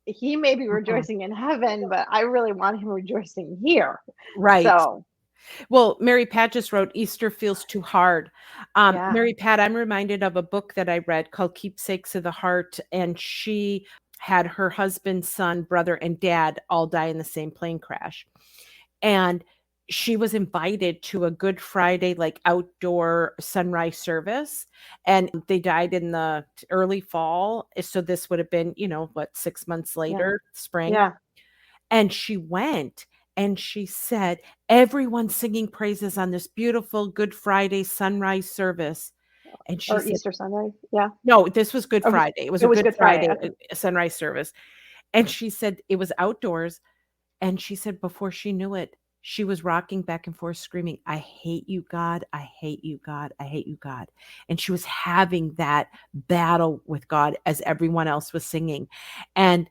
he may be rejoicing in heaven, but I really want him rejoicing here, right? So, well, Mary Pat just wrote, Easter feels too hard. Mary Pat, I'm reminded of a book that I read called Keepsakes of the Heart, and she had her husband, son, brother, and dad all die in the same plane crash, and she was invited to a Good Friday, like outdoor sunrise service, and they died in the early fall. So this would have been, 6 months later, spring. Yeah. And she went, and she said, everyone's singing praises on this beautiful Good Friday sunrise service. And she said, Easter Sunday. Yeah. No, this was Good Friday. It was a Good Friday sunrise service. And she said it was outdoors. And she said before she knew it, she was rocking back and forth screaming, I hate you, God. I hate you, God. I hate you, God. And she was having that battle with God as everyone else was singing. And,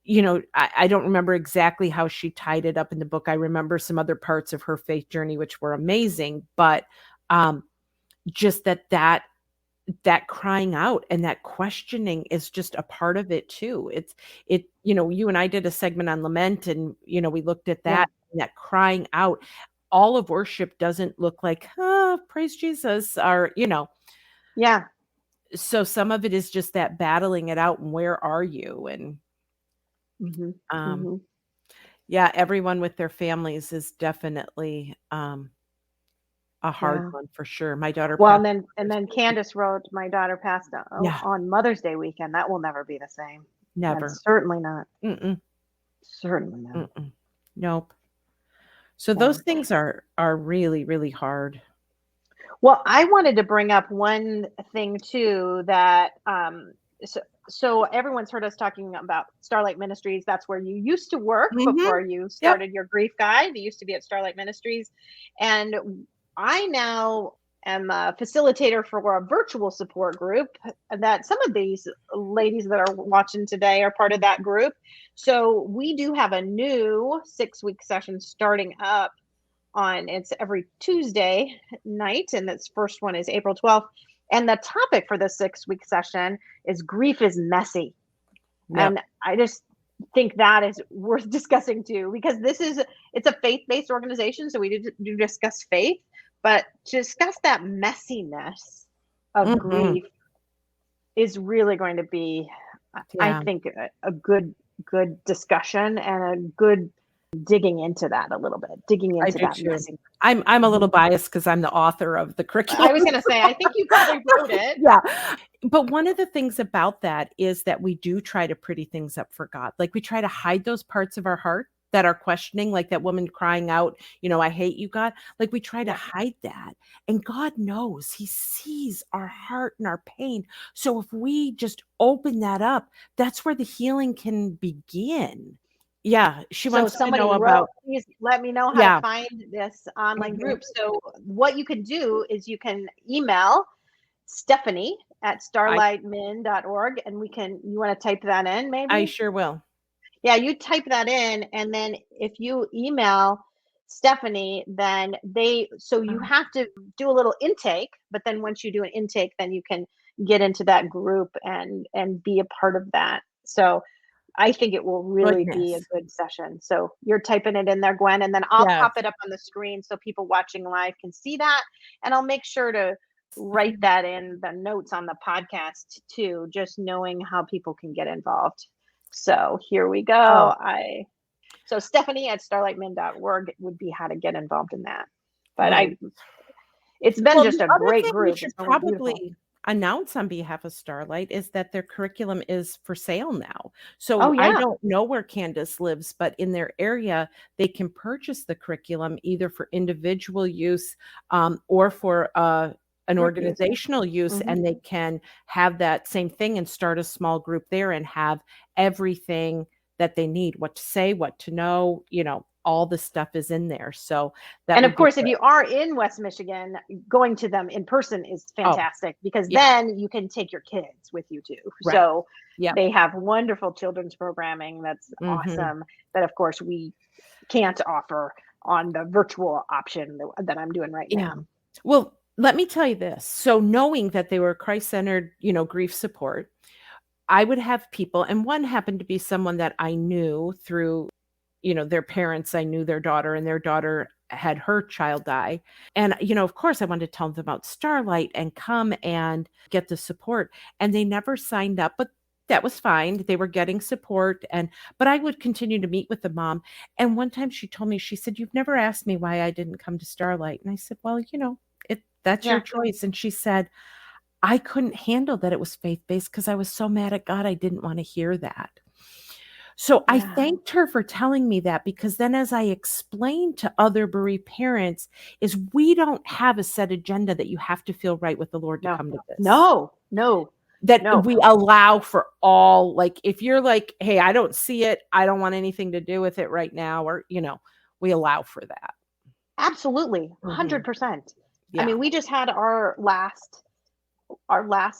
I don't remember exactly how she tied it up in the book. I remember some other parts of her faith journey, which were amazing, but just that crying out and that questioning is just a part of it too. You and I did a segment on lament, and, we looked at that. That crying out. All of worship doesn't look like, praise Jesus, or, Yeah. So some of it is just that battling it out, and where are you? And everyone with their families is definitely a hard one for sure. My daughter. Well, and then Candace wrote, my daughter passed on Mother's Day weekend. That will never be the same. Never. And certainly not. Certainly not. Nope. So those things are really, really hard. Well, I wanted to bring up one thing too, that so everyone's heard us talking about Starlight Ministries. That's where you used to work before you started your grief guide. You used to be at Starlight Ministries, and I now am a facilitator for a virtual support group that some of these ladies that are watching today are part of that group. So we do have a new 6-week session starting up it's every Tuesday night. And this first one is April 12th. And the topic for the 6-week session is grief is messy. Yep. And I just think that is worth discussing too, because it's a faith-based organization. So we do discuss faith, but to discuss that messiness of grief is really going to be, I think, a good discussion and a good digging into that a little bit, digging into that messiness. I'm a little biased because I'm the author of the curriculum. I was going to say, I think you probably wrote it. Yeah. But one of the things about that is that we do try to pretty things up for God. Like we try to hide those parts of our heart that are questioning, like that woman crying out, I hate you, God. Like we try to hide that. And God knows, he sees our heart and our pain. So if we just open that up, that's where the healing can begin. Yeah, she wants to know about. Please let me know how to find this online group. So what you can do is you can email Stephanie at starlightmin.org, and you want to type that in, maybe? I sure will. Yeah, you type that in, and then if you email Stephanie, then you have to do a little intake, but then once you do an intake, then you can get into that group and be a part of that. So I think it will really be a good session. So you're typing it in there, Gwen, and then I'll pop it up on the screen so people watching live can see that. And I'll make sure to write that in the notes on the podcast too, just knowing how people can get involved. So here we go. So Stephanie at starlightmin.org would be how to get involved in that. But it's been just a great group. We should probably announce on behalf of Starlight is that their curriculum is for sale now. So I don't know where Candace lives, but in their area, they can purchase the curriculum either for individual use or for an organizational use, and they can have that same thing and start a small group there and have everything that they need, what to say, what to know, all the stuff is in there. So and of course, if you are in West Michigan, going to them in person is fantastic because then you can take your kids with you too. Right. So they have wonderful children's programming that's awesome that of course we can't offer on the virtual option that I'm doing right now. Well, let me tell you this. So knowing that they were Christ-centered, grief support, I would have people, and one happened to be someone that I knew through their parents. I knew their daughter, and their daughter had her child die. And, of course, I wanted to tell them about Starlight and come and get the support. And they never signed up, but that was fine. They were getting support. But I would continue to meet with the mom. And one time she told me, she said, "You've never asked me why I didn't come to Starlight." And I said, "Well, that's your choice." And she said, "I couldn't handle that it was faith-based because I was so mad at God. I didn't want to hear that." So I thanked her for telling me that, because then as I explained to other bereaved parents is we don't have a set agenda that you have to feel right with the Lord to come to this. No. We allow for all, like, if you're like, "Hey, I don't see it. I don't want anything to do with it right now." Or, we allow for that. Absolutely. 100%. Yeah. I mean, we just had our last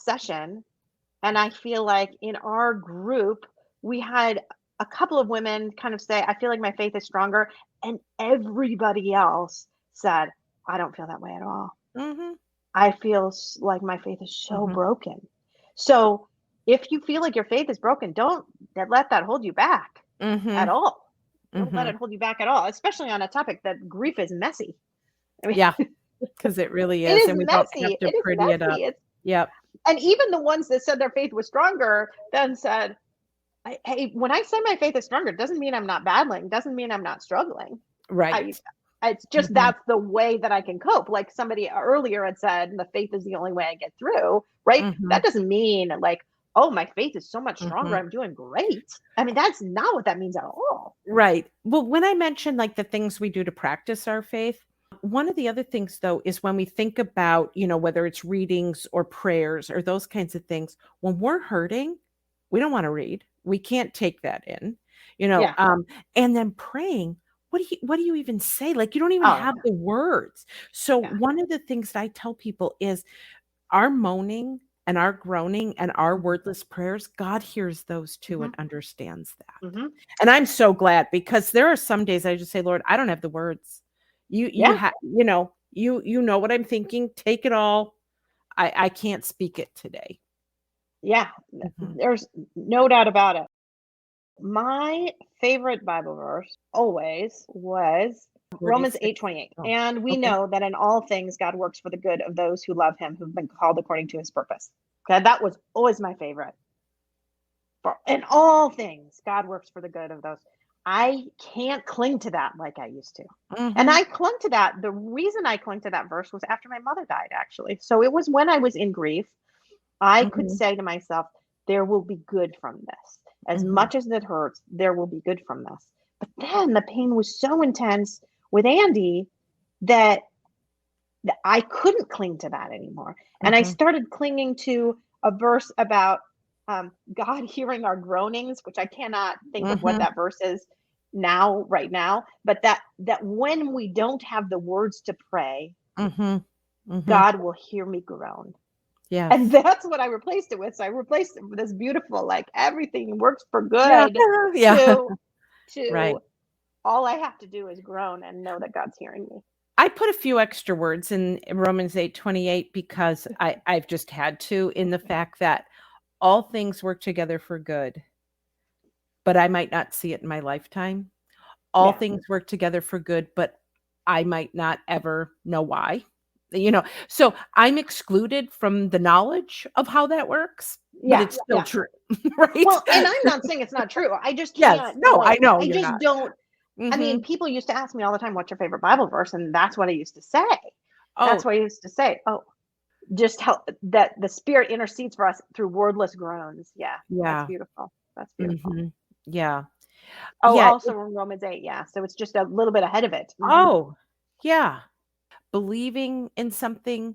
session, and I feel like in our group, we had a couple of women kind of say, "I feel like my faith is stronger." And everybody else said, "I don't feel that way at all. I feel like my faith is so broken." So if you feel like your faith is broken, don't let that hold you back at all. Don't let it hold you back at all, especially on a topic that grief is messy. I mean, because it really is. And we messy. Don't have to pretty it up. Yep. And even the ones that said their faith was stronger then said, "Hey, when I say my faith is stronger, it doesn't mean I'm not battling, doesn't mean I'm not struggling." Right. It's just that's the way that I can cope. Like somebody earlier had said, the faith is the only way I get through, right? That doesn't mean like, "Oh, my faith is so much stronger, I'm doing great." I mean, that's not what that means at all. Right. Well, when I mentioned like the things we do to practice our faith, one of the other things, though, is when we think about, whether it's readings or prayers or those kinds of things, when we're hurting, we don't want to read. We can't take that in, and then praying, what do you even say? Like, you don't even Oh, have the words. So yeah. one of the things that I tell people is our moaning and our groaning and our wordless prayers, God hears those too and understands that. Mhm. And I'm so glad, because there are some days I just say, Lord, I don't have the words. You Yeah. you know what I'm thinking. Take it all. I can't speak it today. Yeah. Mhm. There's no doubt about it. My favorite Bible verse always was Romans 46. 8:28. Oh, And we okay. know that in all things God works for the good of those who love him, who've been called according to his purpose. Okay, that was always my favorite. For in all things, God works for the good of those. I can't cling to that like I used to. And Mhm. I clung to that. The reason I clung to that verse was after my mother died, actually. So it was when I was in grief. I could Mhm. say to myself, there will be good from this. As Mhm. much as it hurts, there will be good from this. But then the pain was so intense with Andy that I couldn't cling to that anymore. And I Mhm. started clinging to a verse about God hearing our groanings, which I cannot think of what Mhm. that verse is right now, but that when we don't have the words to pray, Mhm. Mhm. God will hear me groan. And Yes. that's what I replaced it with. So I replaced it with this beautiful, like everything works for Yeah. good Yeah. to Right. to all I have to do is groan and know that God's hearing me. I put a few extra words in Romans 8:28 because I've just had to, in the fact that all things work together for good, but I might not see it in my lifetime. All Yeah. things work together for good, but I might not ever know why. So I'm excluded from the knowledge of how that works, but Yeah. it's still Yeah. true, right? Well, and I'm not saying it's not true. I just Yes. can't No, I like know I you're just not. don't I mean, Mhm. people used to ask me all the time, what's your favorite Bible verse? And that's what I used to say. That's Oh, what I used to say. Oh, just how that the spirit intercedes for us through wordless groans. Yeah, that's yeah. beautiful. That's beautiful. Mhm. Yeah. Oh, Yeah. also in Romans 8, yeah. So it's just a little bit ahead of it. Oh, yeah. Believing in something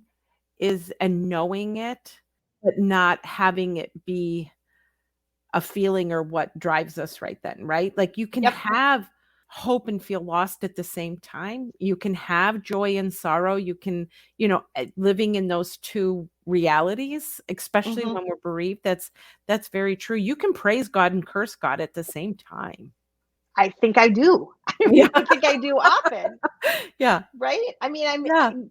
is and knowing it, but not having it be a feeling or what drives us right then, right? Like you can Yep. have hope and feel lost at the same time. You can have joy and sorrow. You can, living in those two realities, especially Hmm. when we're bereaved, that's very true. You can praise God and curse God at the same time. I think I do. I Yeah. really think I do often, Yeah. right? I mean, Yeah. I'm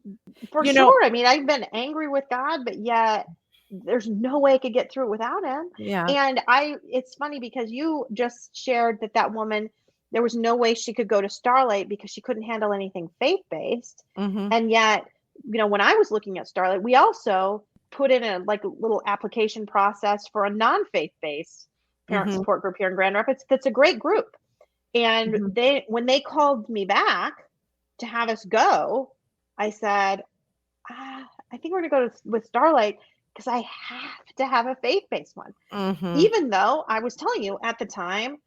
for You know, sure. I mean, I've been angry with God, but yet there's no way I could get through it without him. yeah. And it's funny because you just shared that woman, there was no way she could go to Starlight because she couldn't handle anything faith based. Mhm. And yet, when I was looking at Starlight, we also put in a like a little application process for a non faith based parent Mhm. support group here in Grand Rapids. That's a great group. And Mhm. when they called me back to have us go, I said, I think we're gonna go with Starlight because I have to have a faith-based one. Mhm. Even though I was telling you at the time,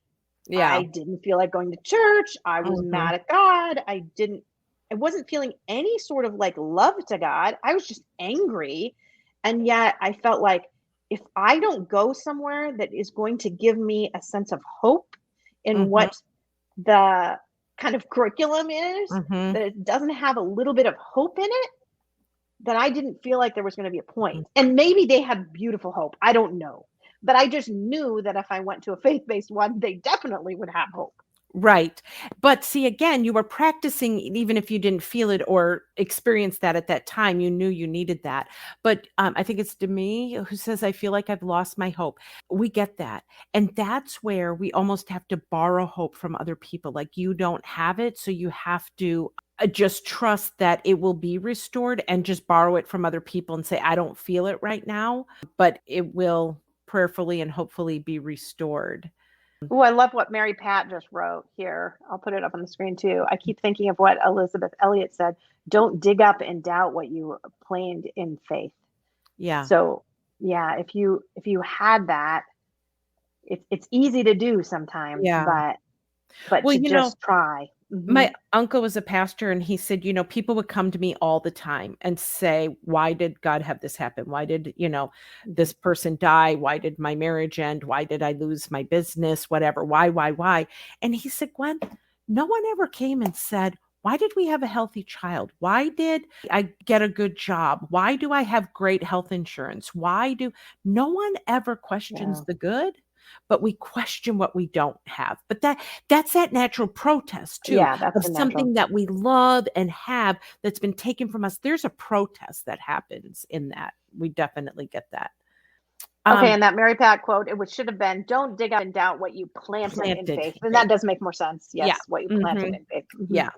I Yeah. didn't feel like going to church. I was Mhm. mad at God. I wasn't feeling any sort of like love to God. I was just angry. And yet I felt like if I don't go somewhere that is going to give me a sense of hope in Mhm. what the kind of curriculum is, Mhm. that it doesn't have a little bit of hope in it, then I didn't feel like there was going to be a point. And maybe they had beautiful hope. I don't know. But I just knew that if I went to a faith based one, they definitely would have hope. Right. But see, again, you were practicing even if you didn't feel it or experience that at that time, you knew you needed that. But I think it's Demi who says, I feel like I've lost my hope. We get that. And that's where we almost have to borrow hope from other people. Like you don't have it. So you have to just trust that it will be restored and just borrow it from other people and say, I don't feel it right now, but it will prayerfully and hopefully be restored. Oh, I love what Mary Pat just wrote here. I'll put it up on the screen too. I keep thinking of what Elizabeth Elliot said. Don't dig up and doubt what you planned in faith. Yeah. So yeah, if you had that, it's easy to do sometimes, Yeah. but Well, to just try. Hmm. my uncle was a pastor and he said, people would come to me all the time and say, why did God have this happen? Why did, this person die? Why did my marriage end? Why did I lose my business? Whatever. Why? And he said, Gwen, no one ever came and said, why did we have a healthy child? Why did I get a good job? Why do I have great health insurance? No one ever questions Yeah. the good, but we question what we don't have. But that's that natural protest too Yeah, that's of the natural. something that we love and have that's been taken from us. There's a protest that happens in that. We definitely get that. Okay, and that Mary Pat quote, should have been, don't dig up and doubt what you planted in Planted faith. And faith. that does make more sense. Yes, Yeah. what you planted Mhm. in faith. Mhm. Yeah.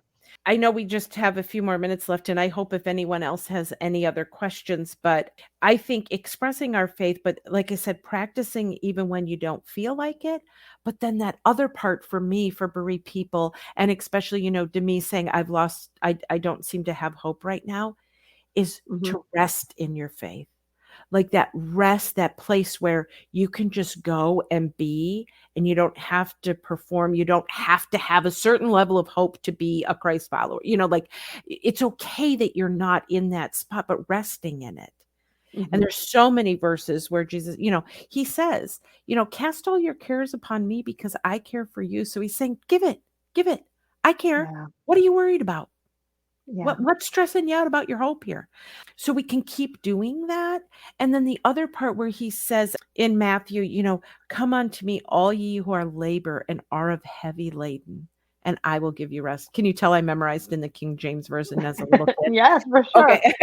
I know we just have a few more minutes left, and I hope if anyone else has any other questions, but I think expressing our faith, but like I said, practicing even when you don't feel like it. But then that other part for me, for bereaved people, and especially, Demi saying, I don't seem to have hope right now, is Mhm. to rest in your faith. Like that rest, that place where you can just go and be, and you don't have to perform. You don't have to have a certain level of hope to be a Christ follower. Like it's okay that you're not in that spot, but resting in it. Mhm. And there's so many verses where Jesus, he says, cast all your cares upon me because I care for you. So he's saying, give it. I care. Yeah. What are you worried about? Yeah. What's stressing you out about your hope here? So we can keep doing that. And then the other part where he says in Matthew, come unto me, all ye who are labor and are of heavy laden, and I will give you rest. Can you tell I memorized in the King James Version as a little kid? Yes, for sure. Okay.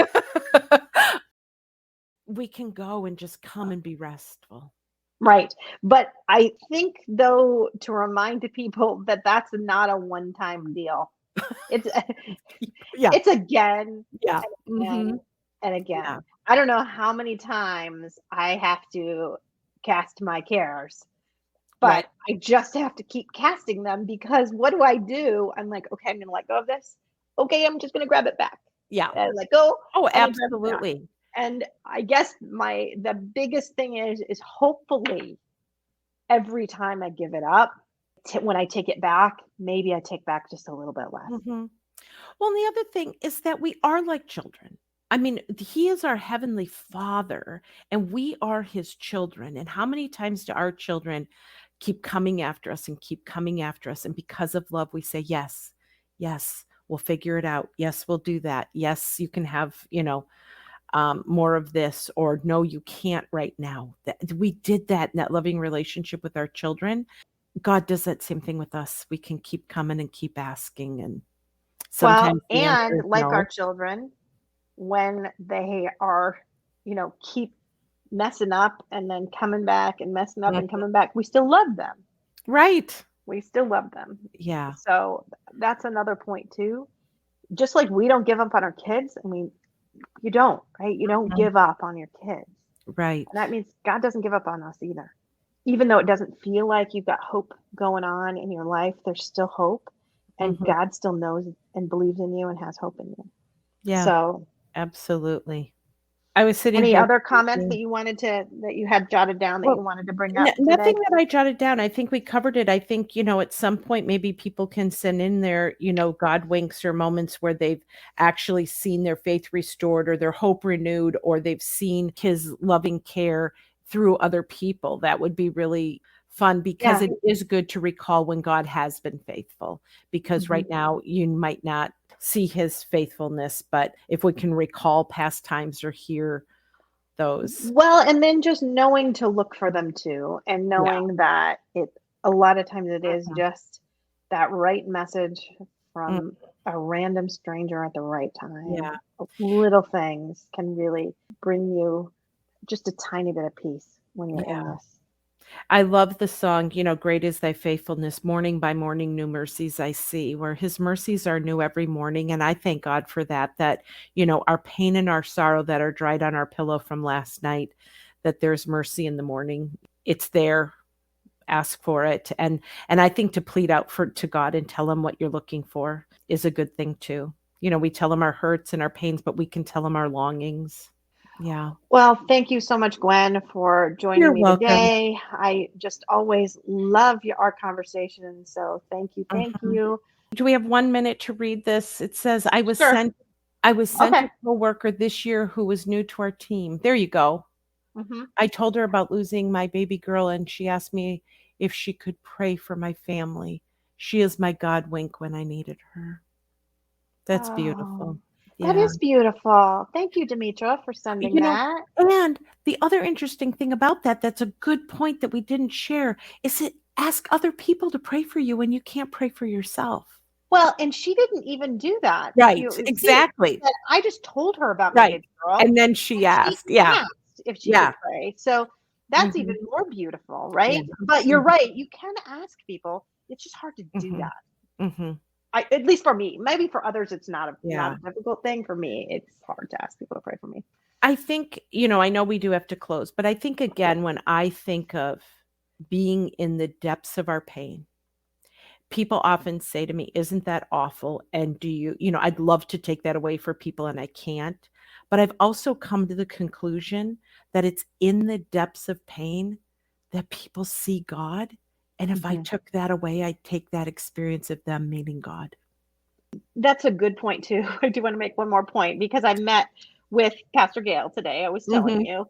We can go and just come and be restful. Right. But I think, though, to remind people that that's not a one-time deal. It's Yeah. it's again Yeah. and again Mhm. and again. Yeah. I don't know how many times I have to cast my cares, but Right. I just have to keep casting them, because what do? I'm like, okay, I'm going to let go of this. Okay, I'm just going to grab it back. Yeah. And let go. Oh, and I grab it back. absolutely. And I guess the biggest thing is hopefully every time I give it up, when I take it back, maybe I take back just a little bit less. Mhm. Well, the other thing is that we are like children. I mean, he is our heavenly father and we are his children. And how many times do our children keep coming after us and keep coming after us? And because of love, we say, yes, we'll figure it out. Yes, we'll do that. Yes, you can have, more of this, or no, you can't right now. We did that in that loving relationship with our children. God does that same thing with us. We can keep coming and keep asking. And sometimes the answer and is like our no. children, when they are, keep messing up and then coming back and messing up and coming back, we still love them. Right. We still love them. Yeah. So that's another point too. Just like we don't give up on our kids, I mean, you don't, right? You don't give up on your kids. Right. And that means God doesn't give up on us either. Even though it doesn't feel like you've got hope going on in your life, there's still hope. And God still knows and believes in you and has hope in you. Yeah. So absolutely. I was sitting any here other comments thinking, that you had jotted down that you wanted to bring up nothing today? that I jotted down. I think we covered it. I think, at some point, maybe people can send in their, God winks or moments where they've actually seen their faith restored or their hope renewed, or they've seen his loving care through other people. That would be really fun, because it is good to recall when God has been faithful, because right now you might not see his faithfulness, but if we can recall past times or hear those. Well, and then just knowing to look for them too, and knowing that a lot of times it is just that right message from a random stranger at the right time. Yeah. Little things can really bring you just a tiny bit of peace when you're in this. I love the song, great is thy faithfulness, morning by morning, new mercies I see, where his mercies are new every morning. And I thank God for that, our pain and our sorrow that are dried on our pillow from last night, that there's mercy in the morning. It's there. Ask for it. And I think to plead out to God and tell him what you're looking for is a good thing too. We tell him our hurts and our pains, but we can tell him our longings. Yeah. Well, thank you so much, Gwen, for joining You're me welcome. today. I just always love our conversation. So thank you. Thank you. Do we have 1 minute to read this? It says, I was Sure. sent Okay. a coworker this year who was new to our team. There you go. I told her about losing my baby girl, and she asked me if she could pray for my family. She is my God wink when I needed her. That's beautiful. That Yeah. is beautiful. Thank you, Demetra, for sending You know, that. and the other interesting thing about that's a good point that we didn't share, is that ask other people to pray for you when you can't pray for yourself. Well, and she didn't even do that. Right, exactly. I just told her about my Right. baby girl. And then she asked. Yeah. Asked if she Yeah. could pray. So that's Mhm. even more beautiful, right? Yeah. But you're right. You can ask people. It's just hard to do Mhm. that. Mhm. At least for me. Maybe for others, it's not Yeah. a difficult thing. For me, it's hard to ask people to pray for me. I think, I know we do have to close, but I think, again, when I think of being in the depths of our pain, people often say to me, "Isn't that awful? And do you, I'd love to take that away for people and I can't." But I've also come to the conclusion that it's in the depths of pain that people see God. And if I took that away, I'd take that experience of them meeting God. That's a good point too. I do want to make one more point, because I met with Pastor Gail today. I was telling you,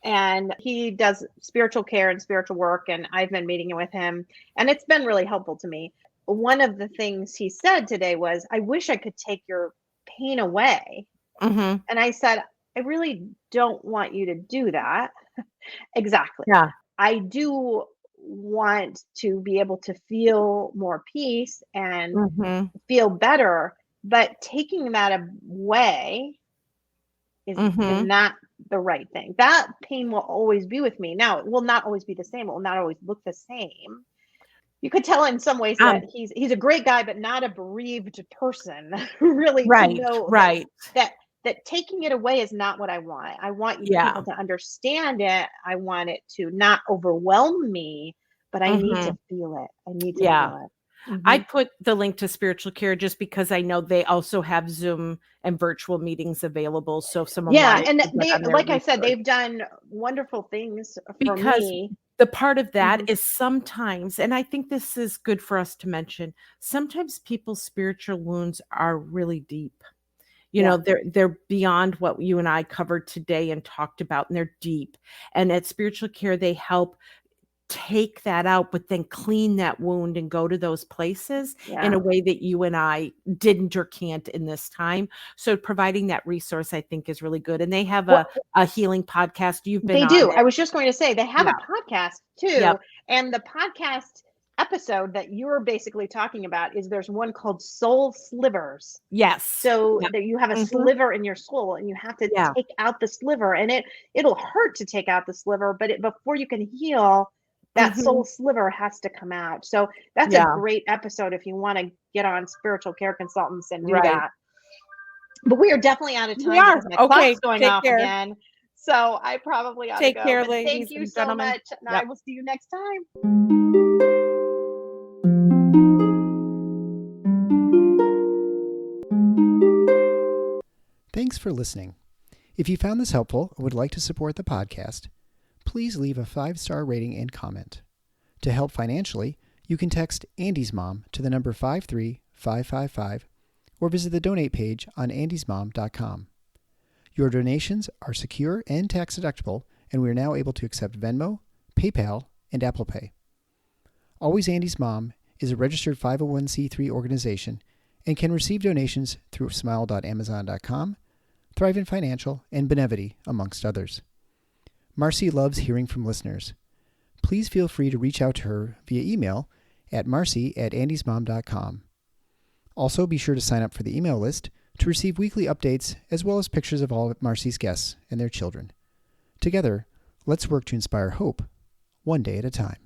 and he does spiritual care and spiritual work, and I've been meeting with him, and it's been really helpful to me. One of the things he said today was, "I wish I could take your pain away." And I said, "I really don't want you to do that." Exactly. Yeah. I do want to be able to feel more peace and feel better, but taking that away is not the right thing. That pain will always be with me. Now, it will not always be the same. It will not always look the same. You could tell in some ways that he's a great guy, but not a bereaved person. Really, Right. to know Right. that taking it away is not what I want. I want you people to understand it. I want it to not overwhelm me, but I need to feel it. I need to feel it. I put the link to spiritual care just because I know they also have Zoom and virtual meetings available. So if someone wanted and to get they, on their like I said, resource. they've done wonderful things for Because me. the part of that is sometimes, and I think this is good for us to mention, sometimes people's spiritual wounds are really deep. They're beyond what you and I covered today and talked about, and they're deep. And at spiritual care, they help take that out, but then clean that wound and go to those places in a way that you and I didn't or can't in this time. So providing that resource, I think, is really good. And they have a healing podcast. You've been on They do. it. I was just going to say, they have a podcast too. Yep. And the podcast episode that you're basically talking about is, there's one called Soul Slivers. Yes. So that you have a sliver in your soul, and you have to take out the sliver, and it'll hurt to take out the sliver, but before you can heal, that soul sliver has to come out. So that's a great episode if you want to get on Spiritual Care Consultants and do that. But we are definitely out of time. We are. Because my clock's going off again. So I probably ought to go. Take care, but ladies thank you and so gentlemen. much. And I will see you next time. Thanks for listening. If you found this helpful or would like to support the podcast, please leave a 5-star rating and comment. To help financially, you can text Andy's Mom to the number 53555 or visit the donate page on andysmom.com. Your donations are secure and tax deductible, and we are now able to accept Venmo, PayPal, and Apple Pay. Always Andy's Mom is a registered 501c3 organization and can receive donations through smile.amazon.com, Thrivent Financial, and Benevity, amongst others. Marcy loves hearing from listeners. Please feel free to reach out to her via email at marcy@andysmom.com. Also, be sure to sign up for the email list to receive weekly updates as well as pictures of all of Marcy's guests and their children. Together, let's work to inspire hope, one day at a time.